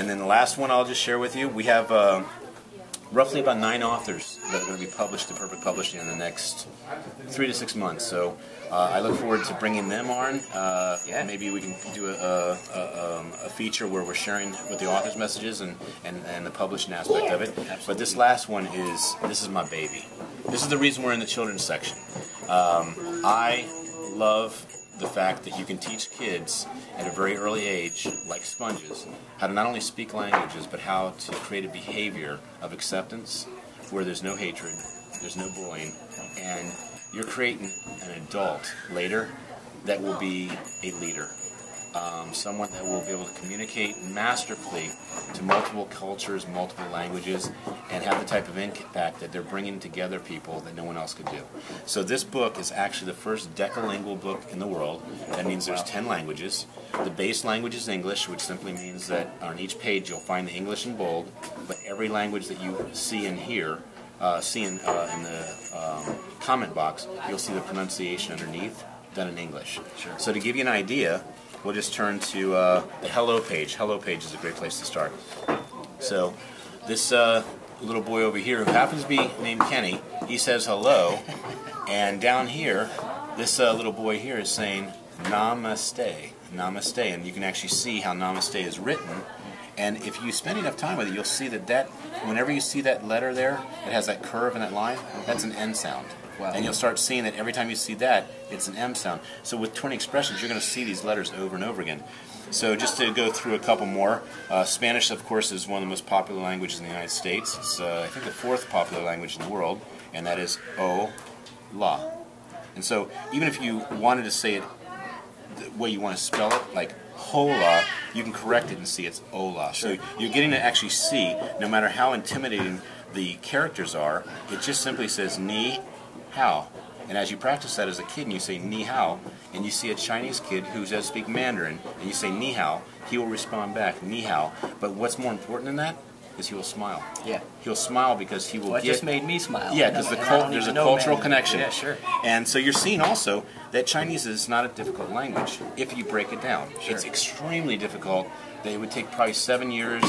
And then the last one I'll just share with you, we have roughly about 9 authors that are going to be published to Perfect Publishing in the next 3 to 6 months. So I look forward to bringing them on. Maybe we can do a feature where we're sharing what the author's messages and the publishing aspect of it. Absolutely. But this last one this is my baby. This is the reason we're in the children's section. I love the fact that you can teach kids at a very early age, like sponges, how to not only speak languages, but how to create a behavior of acceptance where there's no hatred, there's no bullying, and you're creating an adult later that will be a leader. Someone that will be able to communicate masterfully to multiple cultures, multiple languages, and have the type of impact that they're bringing together people that no one else could do. So this book is actually the first decalingual book in the world. That means there's 10 languages. The base language is English, which simply means that on each page you'll find the English in bold, but every language that you see and hear, in the comment box, you'll see the pronunciation underneath, done in English. Sure. So to give you an idea, we'll just turn to the Hello page. Hello page is a great place to start. So this little boy over here, who happens to be named Kenny, he says hello, and down here, this little boy here is saying namaste, namaste, and you can actually see how namaste is written. And if you spend enough time with it, you'll see that whenever you see that letter there, it has that curve and that line, that's an N sound. Wow. And you'll start seeing that every time you see that, it's an M sound. So with 20 expressions, you're going to see these letters over and over again. So just to go through a couple more, Spanish, of course, is one of the most popular languages in the United States. It's, I think, the 4th popular language in the world, and that is hola. And so even if you wanted to say it the way you want to spell it, like hola, you can correct it and see it's hola. So you're getting to actually see, no matter how intimidating the characters are, it just simply says ni hao. And as you practice that as a kid and you say ni hao, and you see a Chinese kid who does speak Mandarin, and you say ni hao, he will respond back, ni hao. But what's more important than that is he will smile. Yeah. He'll smile because he will Well, it just made me smile. Yeah, because there's a cultural connection. Yeah, sure. And so you're seeing also that Chinese is not a difficult language if you break it down. Sure. It's extremely difficult. They would take probably 7 years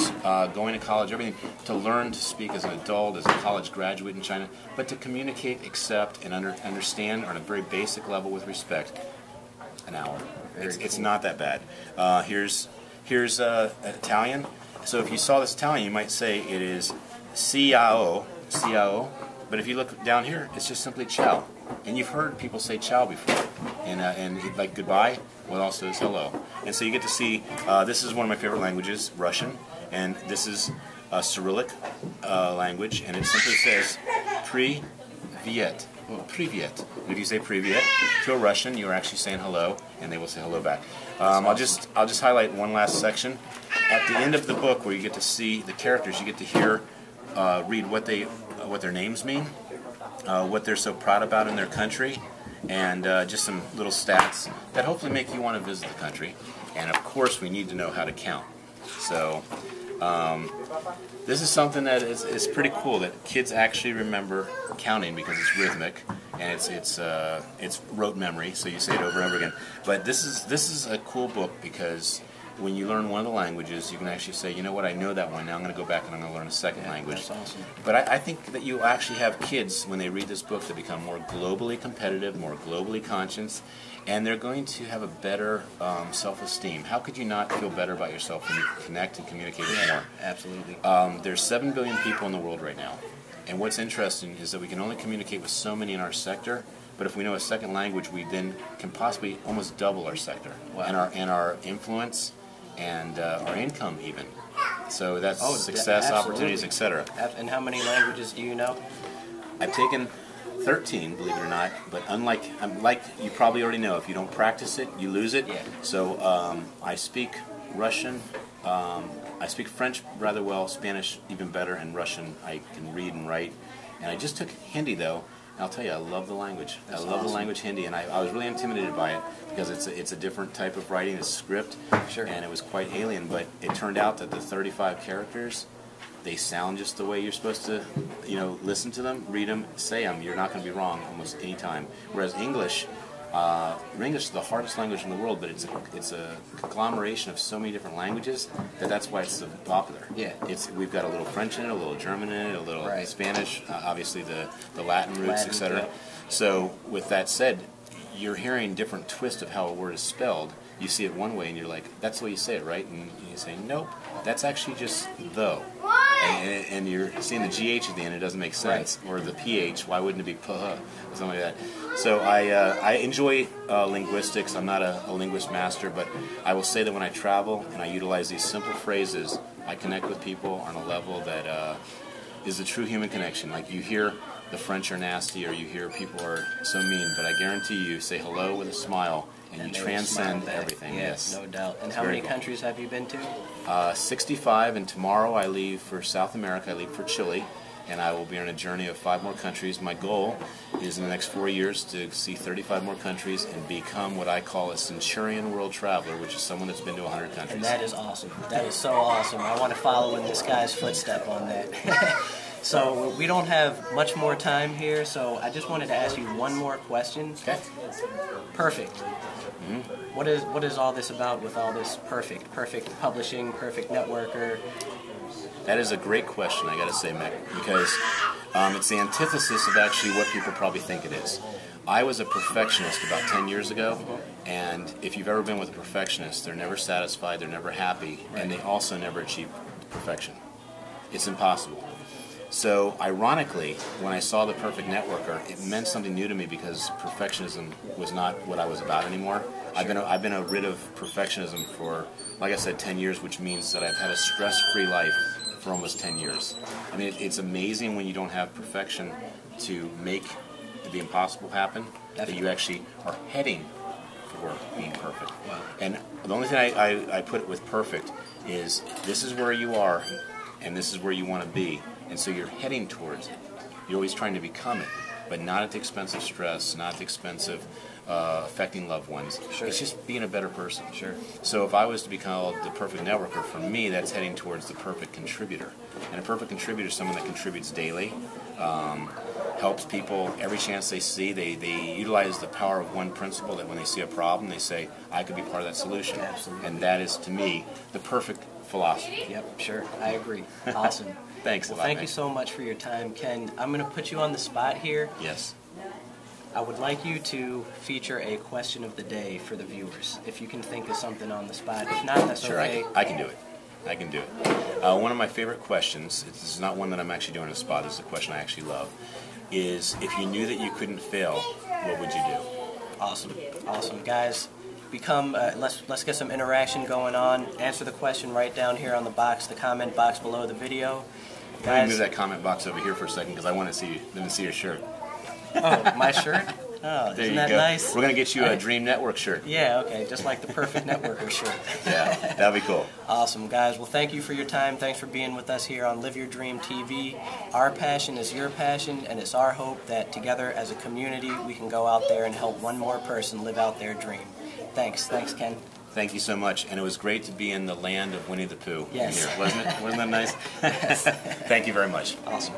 going to college, everything, to learn to speak as an adult, as a college graduate in China. But to communicate, accept, and understand on a very basic level with respect, an hour. It's not that bad. Here's Italian. So if you saw this Italian, you might say it is ciao, ciao. But if you look down here, it's just simply ciao. And you've heard people say ciao before. And like goodbye, well, also is hello. And so you get to see, this is one of my favorite languages, Russian. And this is a Cyrillic language. And it simply says privyet. Well, privyet. And if you say privyet to a Russian, you're actually saying hello, and they will say hello back. I'll just highlight one last section. At the end of the book, where you get to see the characters, you get to hear, read what their names mean, what they're so proud about in their country, and just some little stats that hopefully make you want to visit the country. And of course, we need to know how to count. So this is something that is pretty cool, that kids actually remember counting because it's rhythmic and it's rote memory, so you say it over and over again. But this is a cool book because when you learn one of the languages, you can actually say, you know what, I know that one, now I'm going to go back and I'm going to learn a second language. That's awesome. But I think that you actually have kids, when they read this book, to become more globally competitive, more globally conscious, and they're going to have a better self-esteem. How could you not feel better about yourself when you connect and communicate more? Absolutely. There's 7 billion people in the world right now. And what's interesting is that we can only communicate with so many in our sector, but if we know a second language, we then can possibly almost double our sector. Wow. and our influence and our income even. So that's success, absolutely. opportunities, etc. And how many languages do you know? I've taken 13, believe it or not, but like you probably already know, if you don't practice it, you lose it. Yeah. So I speak Russian, I speak French rather well, Spanish even better, and Russian I can read and write. And I just took Hindi though, and I'll tell you, I love the language. That's I love awesome. the language Hindi, and I was really intimidated by it because it's a different type of writing, it's script, Sure. and it was quite alien. But it turned out that the 35 characters, they sound just the way you're supposed to, listen to them, read them, say them. You're not going to be wrong almost any time. Whereas English, English is the hardest language in the world, but it's a conglomeration of so many different languages that's why it's so popular. Yeah. We've got a little French in it, a little German in it, a little Right. Spanish, obviously the Latin roots, etc. Yep. So with that said, you're hearing different twists of how a word is spelled. You see it one way and you're like, that's the way you say it, right? And you say, nope, that's actually just though. And you're seeing the GH at the end, it doesn't make sense. Right. Or the PH, why wouldn't it be puh? Or something like that. So I enjoy linguistics. I'm not a linguist master, but I will say that when I travel and I utilize these simple phrases, I connect with people on a level that is a true human connection. Like you hear the French are nasty, or you hear people are so mean, but I guarantee you say hello with a smile, and you transcend everything. Yes, no doubt. And it's how many cool. countries have you been to? 65, and tomorrow I leave for South America. I leave for Chile, and I will be on a journey of 5 more countries. My goal is in the next 4 years to see 35 more countries and become what I call a centurion world traveler, which is someone that's been to 100 countries. And that is awesome. That is so awesome. I want to follow in this guy's footstep on that. So we don't have much more time here, so I just wanted to ask you one more question. Okay. Perfect. Mm-hmm. What is all this about with all this perfect publishing, perfect networker? That is a great question, I got to say, Mick, because it's the antithesis of actually what people probably think it is. I was a perfectionist about 10 years ago, and if you've ever been with a perfectionist, they're never satisfied, they're never happy, and they also never achieve perfection. It's impossible. So, ironically, when I saw the perfect networker, it meant something new to me because perfectionism was not what I was about anymore. Sure. I've been rid of perfectionism for, like I said, 10 years, which means that I've had a stress-free life for almost 10 years. I mean, it's amazing when you don't have perfection to make the impossible happen, that you actually are heading for being perfect. Wow. And the only thing I put with perfect is this is where you are, and this is where you want to be. And so you're heading towards it. You're always trying to become it, but not at the expense of stress, not at the expense of affecting loved ones. Sure. It's just being a better person. Sure. So if I was to be called the perfect networker, for me, that's heading towards the perfect contributor. And a perfect contributor is someone that contributes daily, helps people every chance they see. They utilize the power of one principle that when they see a problem, they say, I could be part of that solution. Absolutely. And that is, to me, the perfect philosophy. Yep, sure. I agree. Awesome. Thanks well, a lot, thank Mick. you so much for your time, Ken. I'm going to put you on the spot here. Yes. I would like you to feature a question of the day for the viewers. If you can think of something on the spot. If not, that's sure, okay. I can do it. I can do it. One of my favorite questions, this is not one that I'm actually doing on the spot, this is a question I actually love, is if you knew that you couldn't fail, what would you do? Awesome. Awesome. Guys, let's get some interaction going on. Answer the question right down here on the box, the comment box below the video. Let me move that comment box over here for a second because I want to see your shirt. Oh, my shirt? Oh, there isn't you that go. nice? We're going to get you a Dream Network shirt. Yeah, okay, just like the Perfect Networker shirt. Yeah, that'll be cool. Awesome, guys. Well, thank you for your time. Thanks for being with us here on Live Your Dream TV. Our passion is your passion, and it's our hope that together as a community we can go out there and help one more person live out their dream. Thanks. Thanks, Ken. Thank you so much, and it was great to be in the land of Winnie the Pooh. Yes. Here, wasn't it? Wasn't that nice? Yes. Thank you very much. Awesome.